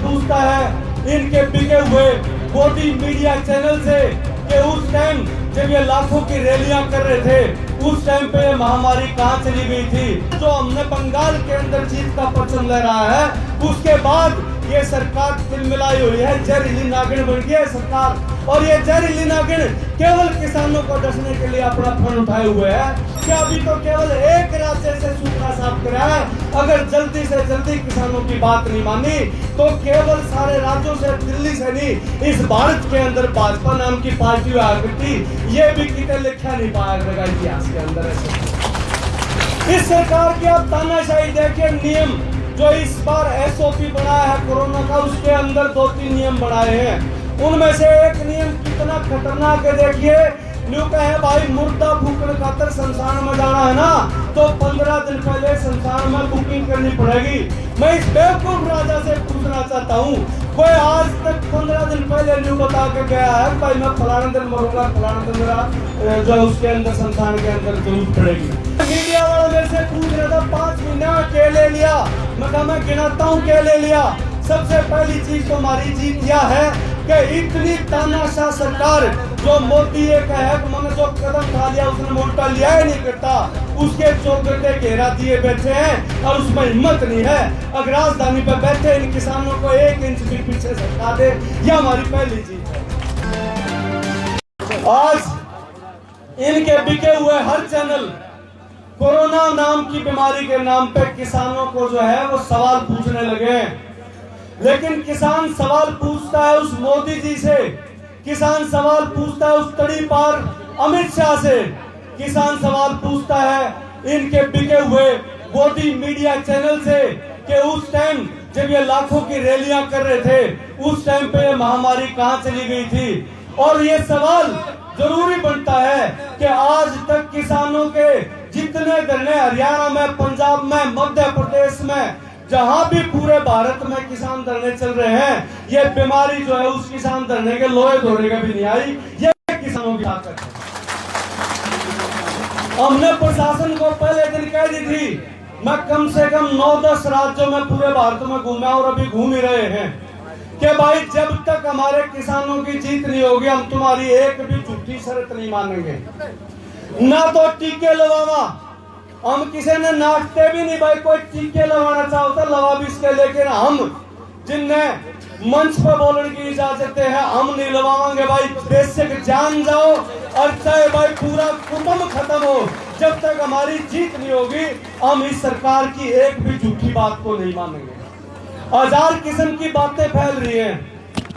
पूछता है इनके बिके हुए मोदी मीडिया चैनल से कि उस टाइम जब ये लाखों की रैलियां कर रहे थे उस टाइम पे महामारी कहां चली गई थी। जो हमने बंगाल के अंदर जीत का परचम लहराया है उसके बाद ये सरकार तिलमिलाई हुई है, जहरीली नागिन बन गई है सरकार। और ये जहरीली नागिन केवल किसानों को डसने के लिए अपना फंड उठाए हुए है। क्या अभी तो केवल एक राज्य से सूखा साफ करा है। अगर जल्दी से जल्दी किसानों की बात नहीं मानी तो केवल सारे राज्यों से, दिल्ली से नहीं, इस भारत के अंदर भाजपा नाम की पार्टी हुआ करती, ये भी कितने लिखा नहीं पाया इतिहास के अंदर। इस सरकार की आप तानाशाही देखिए। नियम जो इस बार एसओपी बनाया है कोरोना का, उसके अंदर 2-3 नियम बनाए हैं। उनमें से एक नियम कितना खतरनाक है देखिए। न्यू कहे भाई मुर्दा फूकने खातर संस्थान में जाना है ना तो 15 दिन पहले संस्थान में बुकिंग करनी पड़ेगी। मैं इस बेवकूफ राजा से पूछना चाहता हूँ, कोई आज तक 15 दिन पहले न्यू बता के गया है भाई मैं फलाने दिन मरूंगा, फलाने दिन मेरा जो उसके अंदर संस्थान के अंदर जरूरत पड़ेगी। मीडिया वाला मेरे से पूछ रहा था 5 महीने में क्या ले लिया। मैं कहा मैं गिनाता हूँ क्या ले लिया। सबसे पहली चीज तो हमारी जीत यह है कि इतनी तानाशाह सरकार जो मोदी एक है मैंने जो कदम उठा लिया उसने उल्टा लिया ही नहीं करता, उसके चौकटे घेरा दिए बैठे हैं और उसमें हिम्मत नहीं है। अगर राजधानी पर बैठे इन किसानों को 1 इंच भी पीछे सरका दे, यह हमारी पहली जीत है। आज इनके बिके हुए हर चैनल कोरोना नाम की बीमारी के नाम पे किसानों को जो है वो सवाल पूछने लगे। लेकिन किसान सवाल पूछता है उस मोदी जी से, किसान सवाल पूछता है उस तड़ी पार अमित शाह से, किसान सवाल पूछता है इनके बिके हुए मोदी मीडिया चैनल से कि उस टाइम जब ये लाखों की रैलियां कर रहे थे उस टाइम पे ये महामारी कहां चली गई थी। और ये सवाल जरूरी बनता है कि आज तक किसानों के जितने धरने हरियाणा में, पंजाब में, मध्य प्रदेश में, जहां भी पूरे भारत में किसान धरने चल रहे हैं, ये बीमारी जो है उस किसान धरने के लोहे धोने के भी नहीं आई। ये किसानों की ताकत है। हमने प्रशासन को पहले दिन कह दी थी, मैं कम से कम 9-10 राज्यों में पूरे भारत में घूमा और अभी घूम ही रहे हैं कि भाई जब तक हमारे किसानों की जीत नहीं होगी हम तुम्हारी एक भी झूठी शर्त नहीं मानेंगे। ना तो टीके लगवावा, हम किसी ने नाटते भी नहीं भाई, कोई टीके लगाना चाहता लगा भी इसके, लेकिन हम जिनने मंच पर बोलने की इजाजत है हम नहीं लगावांगे भाई। बेशक जान जाओ और चाहे भाई पूरा कुटुंब खत्म हो, जब तक हमारी जीत नहीं होगी हम इस सरकार की एक भी झूठी बात को नहीं मानेंगे। हजार किस्म की बातें फैल रही हैं,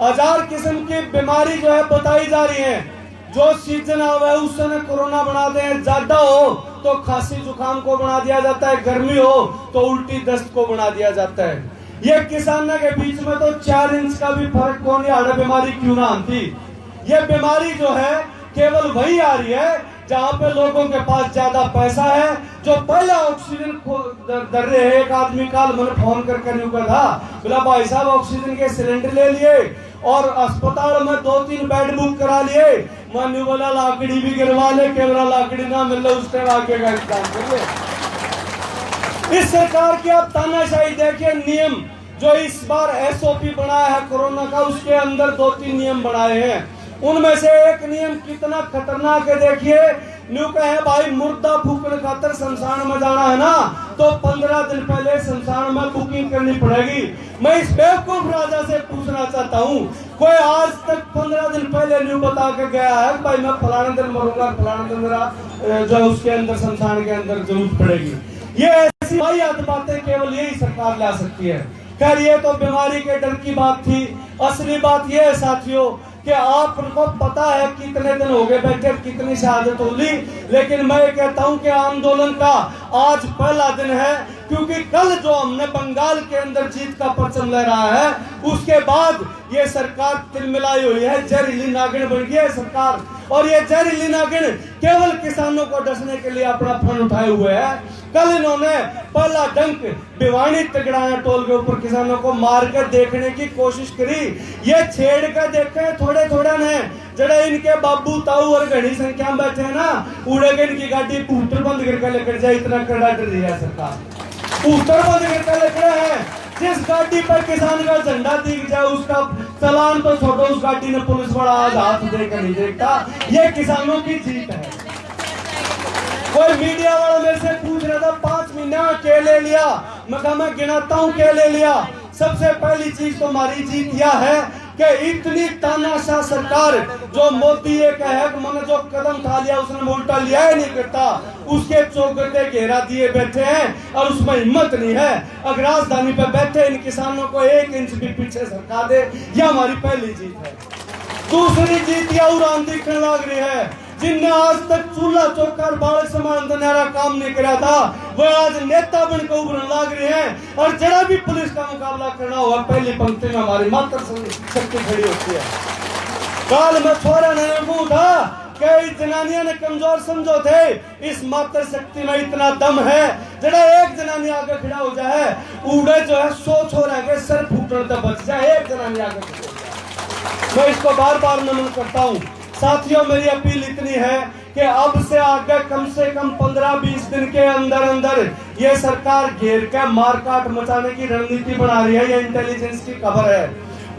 हजार किस्म की बीमारी जो है बताई जा रही है। जो सीजन आवे उस समय कोरोना बना दे, ज्यादा हो तो खांसी जुकाम को बना दिया जाता है, गर्मी हो तो उल्टी दस्त को बना दिया जाता है। ये किसानों के बीच में तो 4 इंच का भी फर्क कौन है बीमारी क्यों ना आती। ये बीमारी जो है केवल वही आ रही है जहाँ पे लोगों के पास ज्यादा पैसा है, जो पहला ऑक्सीजन दर रहे हैं। एक आदमी कल मैंने फोन करके नहीं था, बोला भाई साहब ऑक्सीजन के सिलेंडर ले लिए और अस्पताल में 2-3 बेड बुक करा लिए। मैं बोला लाकड़ी भी गिरवा ले, केवल लाकड़ी ना मिल रहा उसके आगे का इंतजाम कर ले। इस सरकार की आप तानाशाही देखिए। नियम जो इस बार एसओपी बनाया है कोरोना का, उसके अंदर 2-3 नियम बनाए हैं। उनमें से एक नियम कितना खतरनाक है देखिए। न्यू कहे भाई मुर्दा फूकने खातर संस्थान में जाना है ना तो 15 दिन पहले संस्थान में बुकिंग करनी पड़ेगी। मैं इस बेवकूफ राजा से पूछना चाहता हूँ, कोई आज तक 15 दिन पहले न्यू बता के गया है भाई मैं फलाने दिन मरूंगा, फलाने दिन मेरा जो उसके अंदर संस्थान के अंदर जरूरत पड़ेगी। ये ऐसी वाहियात बातें केवल यही सरकार ला सकती है। खैर ये तो बीमारी के डर की बात थी। असली बात यह है साथियों कि आपको पता है कितने दिन हो गए बैठे, कितनी शहादत हो ली, लेकिन मैं कहता हूं कि आंदोलन का आज पहला दिन है, क्योंकि कल जो हमने बंगाल के अंदर जीत का परचम लहराया है उसके बाद ये सरकार तिलमिलाई हुई है, जहरीली नागिन बन गई है सरकार। और ये जहरीली नागिन केवल किसानों को डसने के लिए अपना फंड उठाए हुए है। कल इन्होंने पहला डंक भिवानी तगड़ाया टोल के ऊपर किसानों को मार कर देखने की कोशिश करी। ये छेड़ कर देखे थोड़े थोड़े ने, जड़े इनके बाबू ताऊ और घनी संख्या में बैठे हैं ना, उड़े के इनकी गाड़ी पूटर बंद करके लेकर जाए, इतना कड़ा डर रही है सरकार। पूटर बंद करके लेकर है जिस गाड़ी पर किसान का झंडा दिख जाए उसका चालान तो छोड़ो, उस गाड़ी ने पुलिस वाला आज हाथ देकर नहीं देखता। ये किसानों की जीत है। कोई मीडिया वाला मेरे से पूछ रहा था 5 महीना क्या ले लिया, मैं कहा मैं गिनाता हूँ क्या ले लिया। सबसे पहली चीज तो हमारी जीत यह है कि इतनी तानाशाह सरकार जो मोदी एक है मैंने जो कदम उठा लिया उसने उल्टा लिया ही नहीं करता, उसके चौगटे घेरा दिए बैठे हैं और उसमें हिम्मत नहीं है। अगर राजधानी पे बैठे इन किसानों को 1 इंच भी पीछे सरका दे, यह हमारी पहली जीत है। दूसरी जीत यह उड़ान दिखने लग रही है, जिनने आज तक चूल्हा चौका और बालक समान दनियारा काम नहीं करा था वो आज नेता बनकर उभरने लग रहे हैं। और जरा भी पुलिस का मुकाबला करना हुआ पहली पंक्ति में हमारी मात्र शक्ति खड़ी होती है। काल में छोरा ने पूछा कई जनानियां ने कमजोर समझो थे, इस मात्र शक्ति में इतना दम है जरा एक जनानी आगे खड़ा हो जाए उड़े जो है 100 छोरा के सर फूटने तक बच जाए, एक जनानी आगे खड़ी हो जाए। मैं इसको बार बार नमन करता हूँ। साथियों मेरी अपील इतनी है कि अब से आगे कम से कम 15-20 दिन के अंदर अंदर ये सरकार घेर के मारकाट मचाने की रणनीति बना रही है। ये इंटेलिजेंस की खबर है।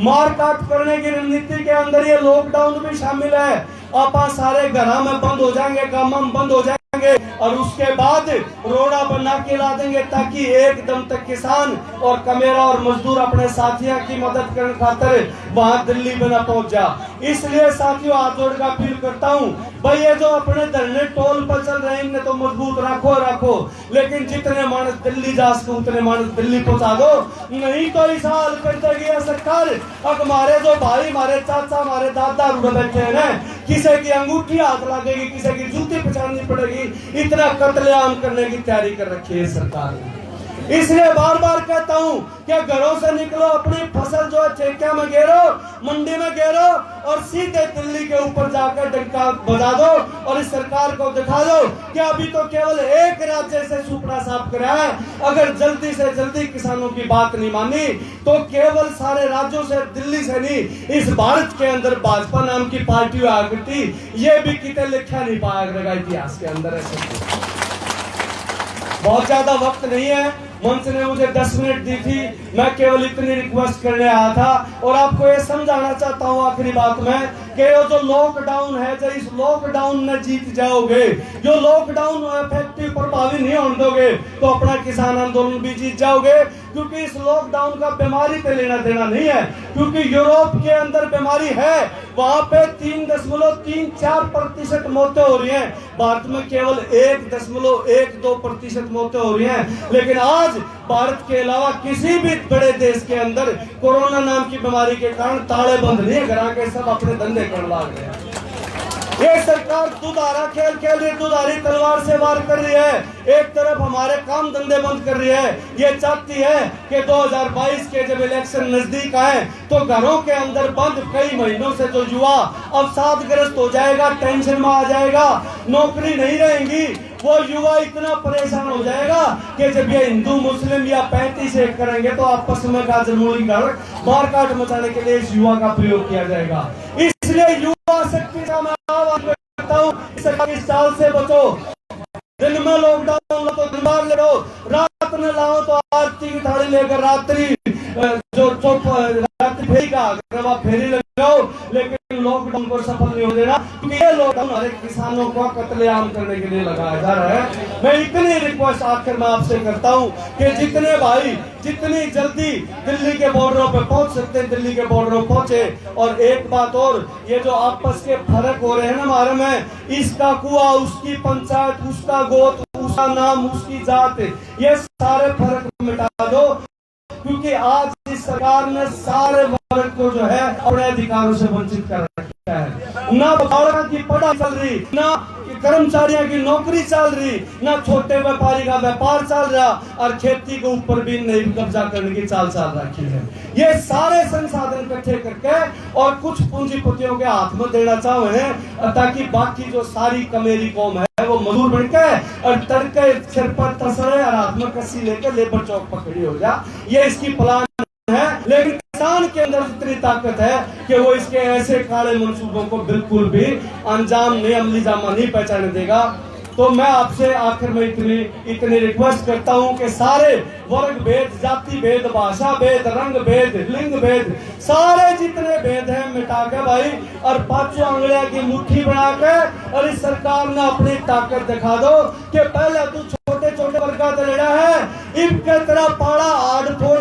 मारकाट करने की रणनीति के अंदर ये लॉकडाउन भी शामिल है। आप सारे घर में बंद हो जाएंगे, काम बंद हो जाएंगे और उसके बाद रोड़ा बना के ला देंगे ताकि एकदम तक किसान और कमेरा और मजदूर अपने साथियों की मदद करने खातिर वहां दिल्ली में न पहुंच जा। इसलिए साथियों हाथ जोड़ कर अपील करता हूं, भाई ये जो अपने धरने टोल पर चल रहे हैं इन्हें तो मजबूत रखो, लेकिन जितने मानस दिल्ली जा सके उतने मानस दिल्ली पहुंचा दो। नहीं तो इस हाल कर देगी सरकार। अब हमारे जो भाई, हमारे चाचा, हमारे दादा रुड़ बैठे हैं ना, किसी की अंगूठी हाथ लगेगी, किसी की जूती पहचाननी पड़ेगी, इतना कत्लेआम करने की तैयारी कर रखी है सरकार ने। इसलिए बार बार कहता हूं कि घरों से निकलो, अपनी फसल जो है ठेके में गेरो, मंडी में गेरो और सीधे दिल्ली के ऊपर जाकर डंका बजा दो और इस सरकार को दिखा दो कि अभी तो केवल एक राज्य से सुपड़ा साफ करा है। अगर जल्दी से जल्दी किसानों की बात नहीं मानी तो केवल सारे राज्यों से, दिल्ली से नहीं, इस भारत के अंदर भाजपा नाम की पार्टी आ करती, ये भी कितने लिखा नहीं पाया इतिहास के अंदर। ऐसे बहुत ज्यादा वक्त नहीं है, मंच ने मुझे 10 मिनट दी थी, मैं केवल इतनी रिक्वेस्ट करने आया था और आपको ये समझाना चाहता हूँ आखिरी बात में कि ये जो लॉकडाउन है, जब इस लॉकडाउन में जीत जाओगे, जो लॉकडाउन इफेक्टिव प्रभावी नहीं होने दोगे तो अपना किसान आंदोलन भी जीत जाओगे। क्योंकि इस लॉकडाउन का बीमारी पे लेना देना नहीं है, क्योंकि यूरोप के अंदर बीमारी है, वहां पे 3.34% मौतें हो रही हैं, भारत में केवल 1.12% मौतें हो रही हैं। लेकिन आज भारत के अलावा किसी भी बड़े देश के अंदर कोरोना नाम की बीमारी के कारण ताले बंद नहीं है, घर के सब अपने धंधे करने लग गए हैं। ये सरकार दुधारा खेल खेल रही, दुधारी तलवार से वार कर रही है। एक तरफ हमारे काम धंधे बंद कर रही है, ये चाहती है कि 2022 के जब इलेक्शन नजदीक आए तो घरों के अंदर बंद कई महीनों से जो युवा अवसादग्रस्त हो जाएगा, टेंशन में आ जाएगा, नौकरी नहीं रहेंगी, वो युवा इतना परेशान हो जाएगा कि जब ये हिंदू मुस्लिम या 35 एक करेंगे तो आपस में गाजरमूली कर मारकाट मचाने के लिए इस युवा का प्रयोग किया जाएगा। इसलिए युवा शक्ति का मैं आह्वान करता हूँ, इस साल से बचो। दिन में लॉकडाउन लो तो दिन बार ले लो, रात में लाओ तो आरती की थाली लेकर रात्रि जो चुप रात्रि फेरी का फेरी लगाओ, लेकिन लॉकडाउन को सफल नहीं हो देना, क्योंकि ये लॉकडाउन हमारे किसानों को कत्लेआम करने के लिए लगाया जा रहा है। मैं इतनी रिक्वेस्ट आखिर में आपसे करता हूं कि जितने भाई जितनी जल्दी दिल्ली के बॉर्डरों पे पहुंच सकते हैं दिल्ली के बॉर्डरों पहुंचे। और एक बात और, ये जो आपस के फर्क हो रहे हैं ना हमारे में, इसका कुआ, उसकी पंचायत, उसका गोत, उसका नाम, उसकी जात, ये सारे फर्क मिटा दो, क्योंकि आज इस सरकार ने सारे वर्ग को जो है अपने अधिकारों से वंचित कर रखा है। ना बालकों की पढ़ाई चल रही, ना कर्मचारियों की नौकरी चल रही, ना छोटे व्यापारी का व्यापार चल रहा, और खेती के ऊपर भी नहीं कब्जा करने की चाल चल रखी है। ये सारे संसाधन इकट्ठे करके और कुछ पूंजीपतियों के हाथ में देना चाहे हैं ताकि बाकी जो सारी कमेरी कौम है वो मजदूर बनके और तड़के सिर पर तसरे और हाथ में कस्सी लेकर लेबर चौक पर खड़ी हो जा। ये इसकी प्लान है, लेकिन किसान के अंदर इतनी ताकत है कि वो इसके ऐसे काले मंसूबों को बिल्कुल भी अंजाम नहीं, अमली जामा नहीं पहचाने देगा। तो मैं आपसे आखिर में इतनी रिक्वेस्ट करता हूं कि सारे वर्ग भेद, जाति भेद, भाषा भेद, रंग भेद, लिंग भेद, सारे जितने भेद हैं मिटा के भाई और पांचों अंगड़िया की मुट्ठी बना के और इस सरकार ने अपनी ताकत दिखा दो कि पहले तू छोटे छोटे वर्ग का लड़ा है, इनके तरह पाड़ा आड़ फोड़